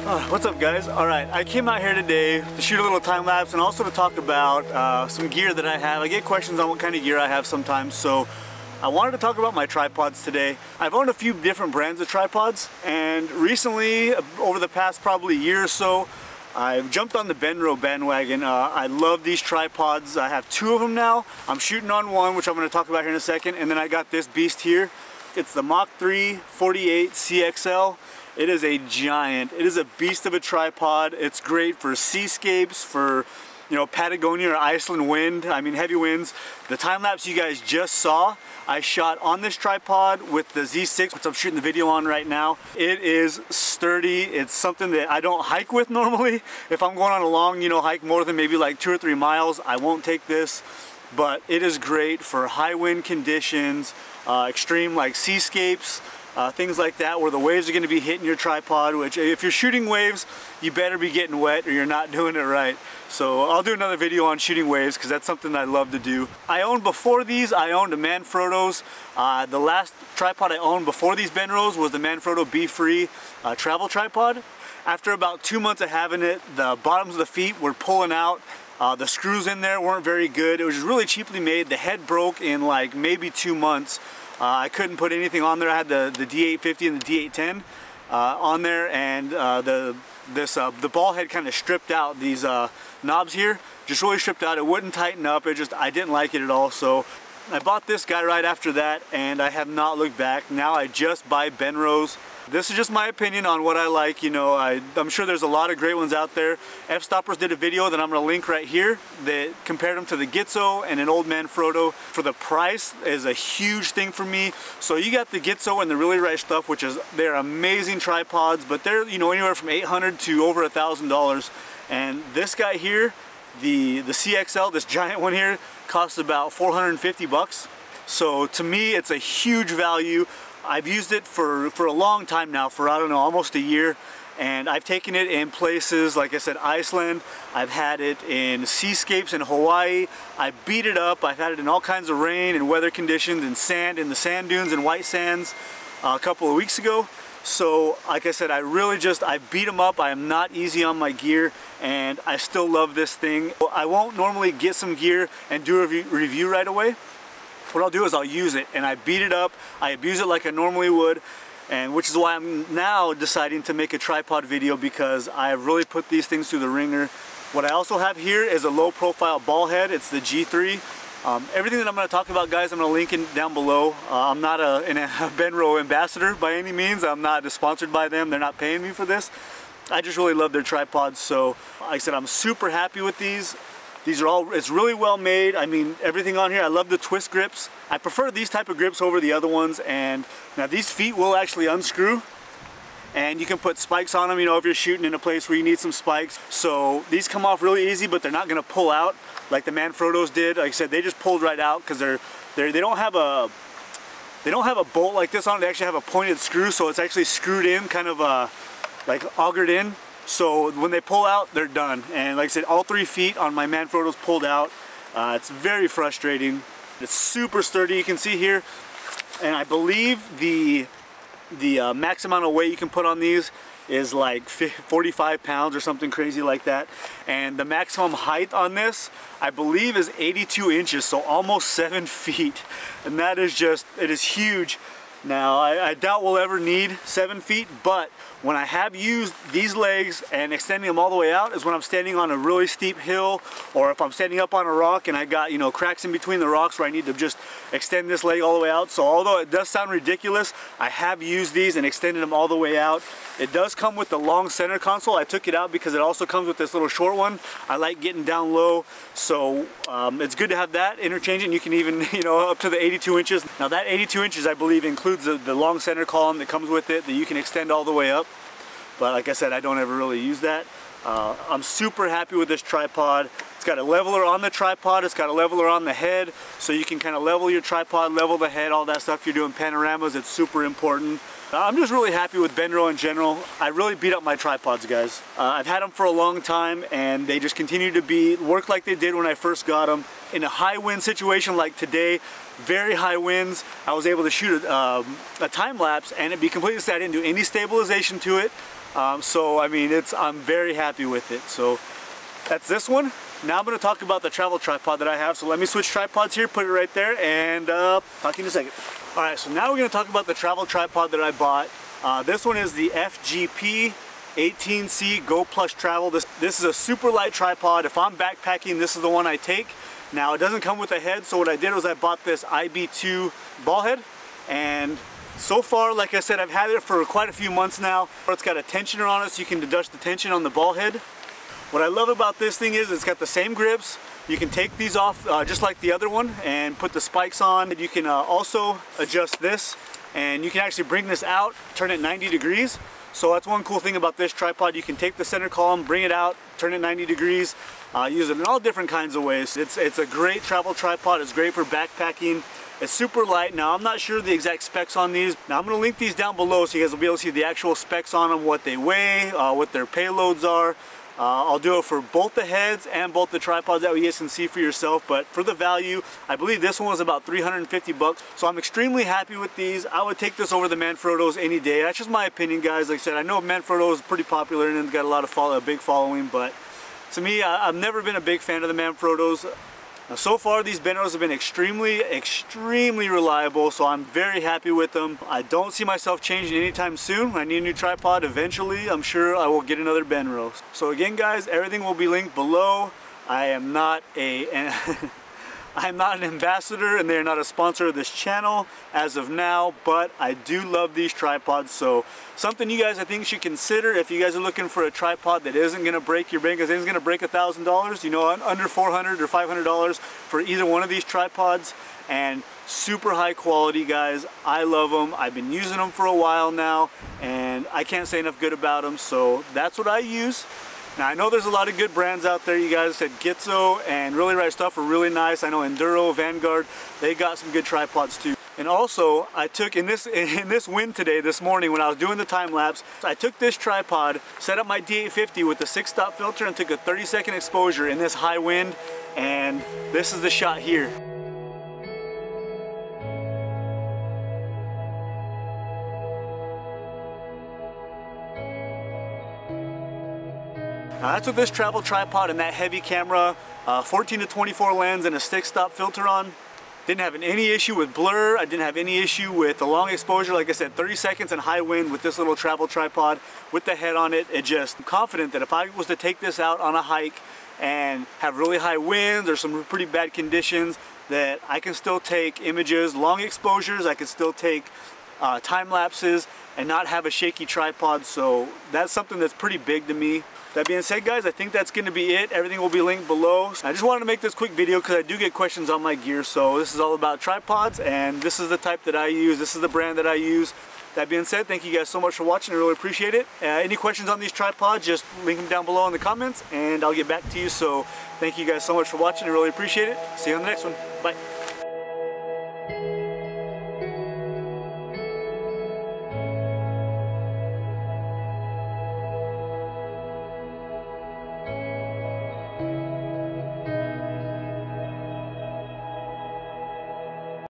What's up, guys? Alright, I came out here today to shoot a little time lapse and also to talk about some gear that I have. I get questions on what kind of gear I have sometimes, so I wanted to talk about my tripods today. I've owned a few different brands of tripods, and recently, over the past probably year or so, I've jumped on the Benro bandwagon. I love these tripods. I have two of them now. I'm shooting on one, which I'm going to talk about here in a second, and then I got this beast here. It's the Mach 3 48 CXL. It is a giant. It is a beast of a tripod. It's great for seascapes, for Patagonia or Iceland wind. I mean, heavy winds. The time lapse you guys just saw, I shot on this tripod with the Z6, which I'm shooting the video on right now. It is sturdy. It's something that I don't hike with normally. If I'm going on a long, hike more than maybe like 2 or 3 miles, I won't take this. But it is great for high wind conditions, extreme like seascapes, things like that, where the waves are going to be hitting your tripod, which if you're shooting waves, you better be getting wet or you're not doing it right. So I'll do another video on shooting waves because that's something I love to do. I owned before these, I owned a Manfrotto's. The last tripod I owned before these Benros was the Manfrotto Be Free travel tripod. After about 2 months of having it, the bottoms of the feet were pulling out. The screws in there weren't very good. It was really cheaply made. The head broke in like maybe 2 months. I couldn't put anything on there. I had the D850 and the D810 on there, and the Ballhead kind of stripped out these knobs here. Just really stripped out. It wouldn't tighten up. I didn't like it at all. So I bought this guy right after that, and I have not looked back. Now I just buy Benros. This is just my opinion on what I like. I'm sure there's a lot of great ones out there. F-Stoppers did a video that I'm going to link right here that compared them to the Gitzo and an old Manfrotto. For the price is a huge thing for me. So you got the Gitzo and the Really Right Stuff, which is, they're amazing tripods, but they're anywhere from $800 to over $1,000. And this guy here, the CXL, this giant one here, costs about 450 bucks. So to me, it's a huge value. I've used it for a long time now, for I don't know, almost a year, and I've taken it in places, like I said, Iceland. I've had it in seascapes in Hawaii. I beat it up. I've had it in all kinds of rain and weather conditions and sand in the sand dunes and white sands a couple of weeks ago. So like I said, I beat them up. I am not easy on my gear, and I still love this thing. I won't normally get some gear and do a review right away. What I'll do is I'll use it and I beat it up. I abuse it like I normally would, and which is why I'm now deciding to make a tripod video, because I have really put these things through the ringer. What I also have here is a low profile ball head. It's the G3. Everything that I'm going to talk about, guys, I'm going to link in down below. I'm not a Benro ambassador by any means. I'm not sponsored by them. They're not paying me for this. I just really love their tripods. So like I said, I'm super happy with these. It's really well made. I mean, everything on here, I love the twist grips. I prefer these type of grips over the other ones, and now these feet will actually unscrew, and you can put spikes on them, if you're shooting in a place where you need some spikes. So these come off really easy, but they're not gonna pull out like the Manfrotto's did. Like I said, they just pulled right out because they don't have a bolt like this on it. They actually have a pointed screw, so it's actually screwed in, kind of like augered in. So when they pull out, they're done. And like I said, all 3 feet on my Manfrotto's pulled out. It's very frustrating. It's super sturdy, you can see here. And I believe the max amount of weight you can put on these is like 45 pounds or something crazy like that. And the maximum height on this, I believe, is 82 inches, so almost 7 feet. And that is just, it is huge. Now, I doubt we'll ever need 7 feet, but when I have used these legs and extending them all the way out is when I'm standing on a really steep hill, or if I'm standing up on a rock and I got, cracks in between the rocks where I need to just extend this leg all the way out. So although it does sound ridiculous, I have used these and extended them all the way out. It does come with the long center console. I took it out because it also comes with this little short one. I like getting down low, so it's good to have that interchanging. You can even, up to the 82 inches. Now that 82 inches, I believe, includes the long center column that comes with it that you can extend all the way up. But like I said, I don't ever really use that. I'm super happy with this tripod. It's got a leveler on the tripod, it's got a leveler on the head, so you can kind of level your tripod, level the head, all that stuff. You're doing panoramas, it's super important. I'm just really happy with Benro in general. I really beat up my tripods, guys. I've had them for a long time and they just continue to work like they did when I first got them. In a high wind situation like today, very high winds, I was able to shoot a time lapse and it'd be completely set. I didn't do any stabilization to it. So I mean, I'm very happy with it. So that's this one. Now I'm going to talk about the travel tripod that I have. So let me switch tripods here, put it right there, and talk to you in a second. Alright, so now we're going to talk about the travel tripod that I bought. This one is the FGP 18C GoPlus Travel. This is a Superlight tripod. If I'm backpacking, this is the one I take. Now it doesn't come with a head, so what I did was I bought this IB2 Ballhead, and so far, like I said, I've had it for quite a few months now. It's got a tensioner on it, so you can adjust the tension on the ball head. What I love about this thing is it's got the same grips. You can take these off just like the other one and put the spikes on. You can also adjust this, and you can actually bring this out, turn it 90 degrees. So that's one cool thing about this tripod. You can take the center column, bring it out, turn it 90 degrees, use it in all different kinds of ways. It's a great travel tripod. It's great for backpacking. It's super light. Now I'm not sure the exact specs on these. Now I'm going to link these down below so you guys will be able to see the actual specs on them, what they weigh, what their payloads are. I'll do it for both the heads and both the tripods, that way you guys can see for yourself. But for the value, I believe this one was about 350 bucks. So I'm extremely happy with these. I would take this over the Manfrottos any day. That's just my opinion, guys. Like I said, I know Manfrotto is pretty popular and it's got a lot of a big following, but to me, I've never been a big fan of the Manfrottos. Now, so far these Benros have been extremely reliable, so I'm very happy with them. I don't see myself changing anytime soon. When I need a new tripod eventually, I'm sure I will get another Benro. So again, guys, everything will be linked below. I am not I'm not an ambassador and they're not a sponsor of this channel as of now, but I do love these tripods. So something you guys I think should consider if you guys are looking for a tripod that isn't going to break your bank, isn't going to break $1,000, you know, under $400 or $500 for either one of these tripods, and super high quality, guys. I love them. I've been using them for a while now and I can't say enough good about them. So that's what I use. Now I know there's a lot of good brands out there. You guys said Gitzo and Really Right Stuff are really nice. I know Enduro, Vanguard, they got some good tripods too. And also I took in this wind today, this morning when I was doing the time lapse, I took this tripod, set up my D850 with the 6-stop filter and took a 30-second exposure in this high wind, and this is the shot here. That's with this travel tripod and that heavy camera, 14 to 24 lens and a 6-stop filter on. Didn't have any issue with blur. I didn't have any issue with the long exposure. Like I said, 30 seconds and high wind with this little travel tripod with the head on it. I'm confident that if I was to take this out on a hike and have really high winds or some pretty bad conditions, that I can still take images, long exposures, I can still take time lapses and not have a shaky tripod. So that's something that's pretty big to me. That being said, guys, I think that's going to be it. Everything will be linked below. I just wanted to make this quick video because I do get questions on my gear. So this is all about tripods, and this is the type that I use. This is the brand that I use. That being said, thank you guys so much for watching. I really appreciate it. Any questions on these tripods, just link them down below in the comments and I'll get back to you. So thank you guys so much for watching. I really appreciate it. See you on the next one. Bye.